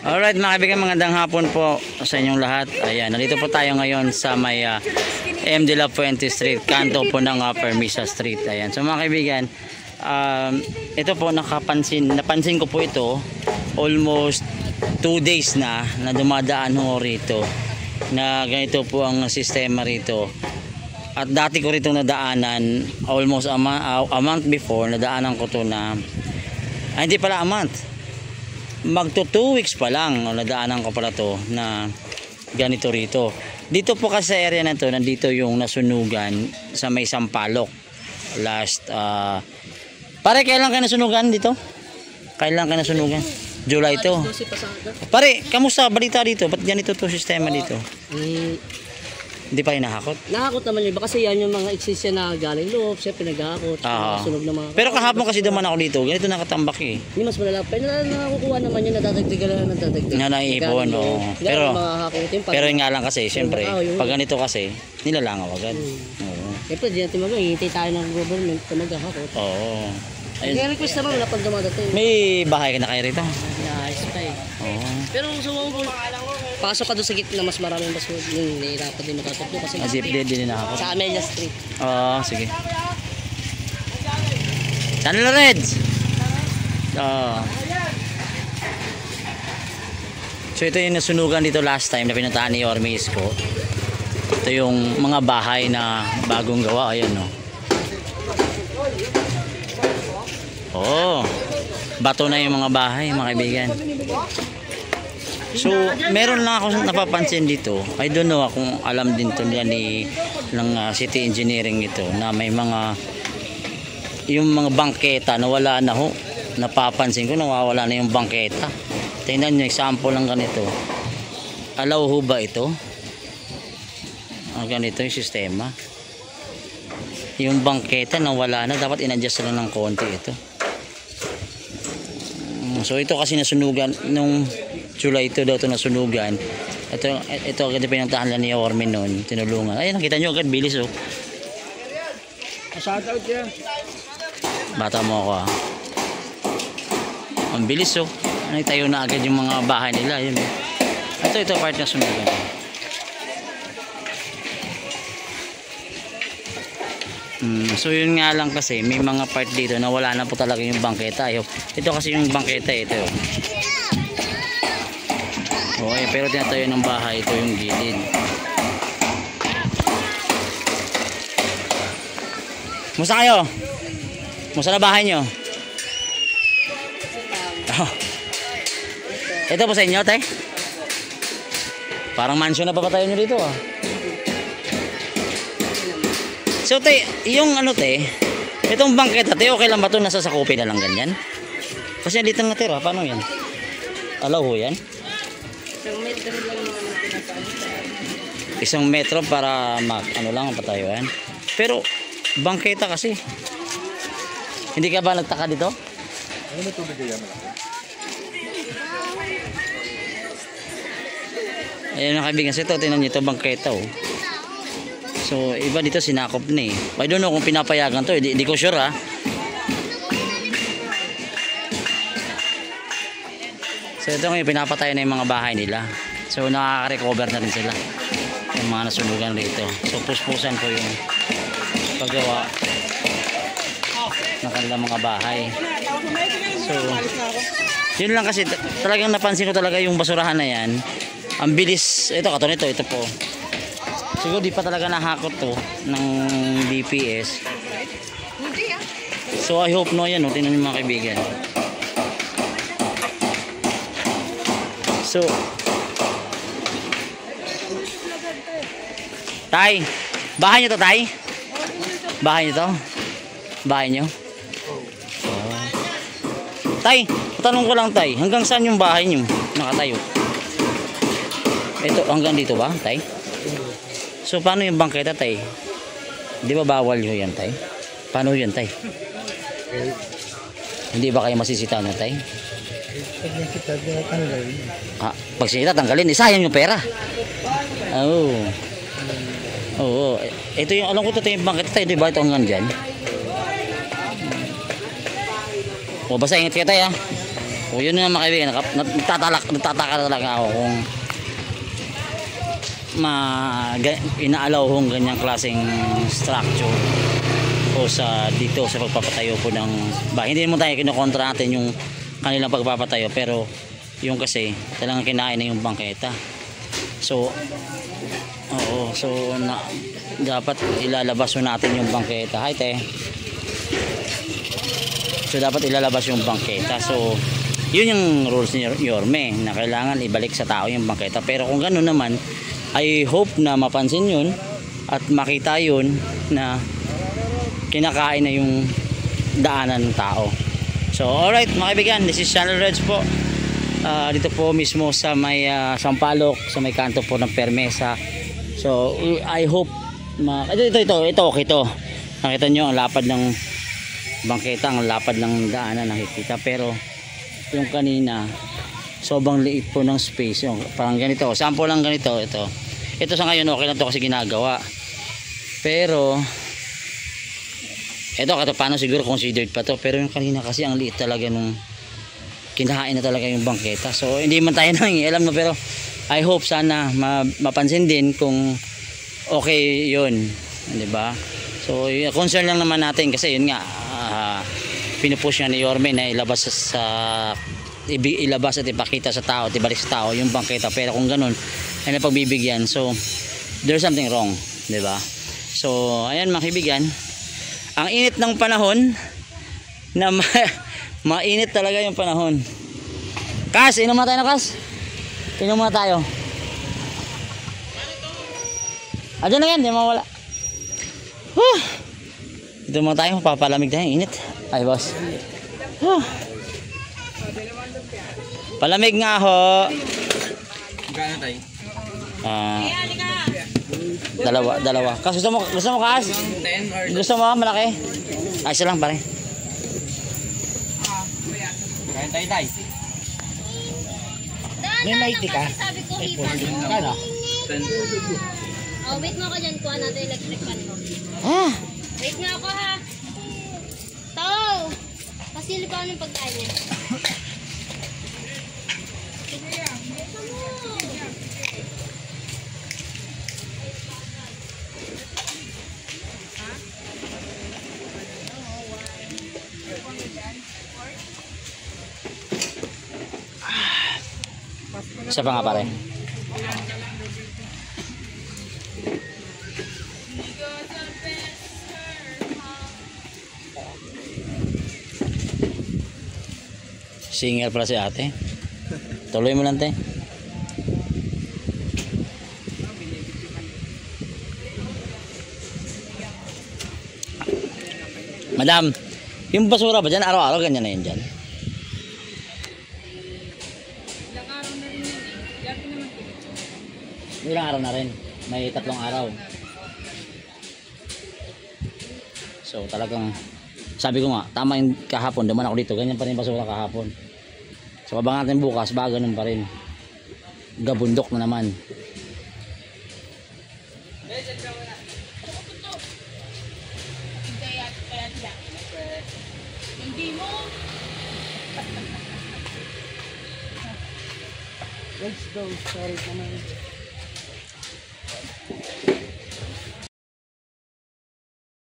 Alright mga kaibigan, magandang hapon po sa inyong lahat. Ayan, nandito po tayo ngayon sa may M. de la Fuente Street, kanto po ng Permisa Street. Ayan, so mga kaibigan, ito po napansin ko po ito almost 2 days na dumadaan ho rito na ganito po ang sistema rito. At dati ko rito nadaanan almost a month before, nadaanan ko to na hindi pala a month, magto 2 weeks pa lang nadaanan ko pala to na ganito rito. Dito po kasi sa area na to, nandito yung nasunugan sa may Sampaloc last pare, kailan kayo nasunugan dito? Kailan kayo nasunugan? July to. Pare, kamusta balita dito? Ba't ganito to sistema dito? Hindi pa hinahakot? Nahakot naman yun. Kasi yan yung mga eksisya na galing loob. Siya pinag-ahakot. Sunog ng mga... Pero kahapon kasi duman ako dito. Ganito nakatambak eh. Hindi mas malala. Pero nakakukuha naman yun. Nadadagdagan na nadadagdagan. Na naiipon. Pero nga lang kasi, siyempre, pag ganito kasi, nilalangaw agad. Siyempre, di natin mag-hihintay tayo ng government na mag-ahakot. Oo. May request naman wala pag dumadating. May bahay ka na kayo rito? Ayos pa eh. Pero sa pasok ka doon sa gitna, mas maraming basura. Yung nahirapan din matatakbo kasi din ako. sa Amelia Street. Sige. Channel Reds! So ito yung nasunugan dito last time na pinuntahan ni Yorme Isko. Ito yung mga bahay na bagong gawa. Ayan no. Bato na yung mga bahay mga kaibigan. So meron lang ako napapansin dito. I don't know kung alam din to nila ng city engineering ito na may mga yung mga bangketa na wala na ho. Napapansin ko nawawala na yung bangketa. Tingnan nyo example lang ganito. Allow ho ba ito? Ganito yung sistema. Yung bangketa nawala na, dapat in-adjust lang ng konti ito. So ito kasi nasunugan nung July ito daw ito nasunugan. Ito agad pinuntahan lang ni Ormin noon, tinulungan. Ayun, nakita nyo agad bilis oh. Shout out yan. Bata mo ako Ang bilis oh. Tayo na agad yung mga bahay nila. Yun, ito part na sunugan. So yun nga lang kasi may mga part dito na wala na po talaga yung bangketa. Ito kasi yung bangketa ito. Pero tinatayo ng bahay ito yung gilid. Musta kayo? Musta na bahay nyo? Ito po sa inyo, tay? Parang mansion na papatayo nyo dito So te, yung itong bangketa te, okay lang ba ito nasa sakupin na lang ganyan? Kasi dito natira, paano yan? Alaw ho yan? 1 metro para lang patayuan. Pero bangketa kasi. Hindi ka ba nagtaka dito? Ayun mga kaibigan, ito tingnan niyo ito bangketa So iba dito sinakop na I don't know kung pinapayagan to, di ko sure So ito ngayon pinapatay na yung mga bahay nila. So nakaka-recover na rin sila yung mga nasunugan rito. So puspusan po yung paggawa ng kanilang mga bahay. So yun lang kasi talagang napansin ko talaga yung basurahan na yan. Ang bilis, ito po. Siguro di pa talaga nahakot to ng DPS. So I hope yan tingnan niyo mga kaibigan. So Tay, bahay nyo to tay? Bahay nyo to? Bahay nyo? Tay, tanong ko lang tay, hanggang saan yung bahay nyo nakatayo? Ito, hanggang dito ba tay? So paano yung bangketa tay? Di ba bawal yun yan tay? Paano yun tay? Hindi ba kayo masisita na tay? Pag nasita, tanggalin. Pag sinita, tanggalin. Sayang yung pera. Oo. Ito yung, alam ko ito yung bangketa tayo, di ba? Ito hanggang dyan. O, basta ingat kayo tayo, ha? O, yun na mga kaibigan. Nagtataka na talaga ako kung inaalaw kong ganyang klaseng structure o sa dito sa pagpapatayo po ng bahay. Hindi naman tayo kinukontra natin yung kanilang pagpapatayo, pero yung kasi talagang kinain na yung bangketa. So oo, so dapat ilalabas natin yung bangketa. Hi te. So dapat ilalabas yung bangketa. So yun yung rules ni Yorme na kailangan ibalik sa tao yung bangketa. Pero kung gano'n naman, I hope na mapansin yun at makita yun na kinakain na yung daanan ng tao. So alright mga kaibigan, this is Channel Reds po. Dito po mismo sa may Sampaloc, sa may kanto po ng Permesa. So I hope ito okay to. Nakita nyo ang lapad ng bangketa, ang lapad ng daanan nakikita, pero yung kanina sobrang liit po ng space, yung parang ganito, sample lang ganito. Ito sa ngayon okay lang to kasi ginagawa, pero ito kato paano siguro considered pa to, pero yung kanina kasi ang liit talaga nung kinahain na talaga yung bangketa. So hindi man tayo nangialam, no, pero I hope sana mapansin din kung okay yun, di ba? So concern lang naman natin kasi yun nga, pinupush niya ni Yorme na ilabas at ipakita sa tao at ibalik sa tao yung bangketa. Pero kung ganun ay napagbibigyan, so there's something wrong, di ba? So ayan mga kaibigan, ang init ng panahon na mainit talaga yung panahon. Kas, inom na tayo na Kas. Inom muna tayo. Adyan na yan, di mawala. Ito muna tayo, papalamig tayo, init. Ay boss. Palamig nga ho. Gano'n tayo? Dalawa. Kas, gusto mo Kas? 10 or Gusto mo malaki? Ay, isa lang pare. gano'n tayo tayo? May mighty ka? Sabi ko, hipan mo. Kano? Oh, wait mo ka dyan. Kuha natin electric fan mo. Wait nga ako ha. Tao! Pasili pa ako ng pagkain niya. Isa pa nga pare. Singer pala si ate. Tuloy mo lang te. Madam, yung basura ba dyan? Araw-araw ganyan na yun dyan? Ilang araw na rin. May 3 araw. So talagang sabi ko nga, tama yung kahapon, duman ako dito, ganyan pa rin basura kahapon. So abangan natin bukas, baga ganun pa rin. Gabundok na naman. Let's go. Sorry naman.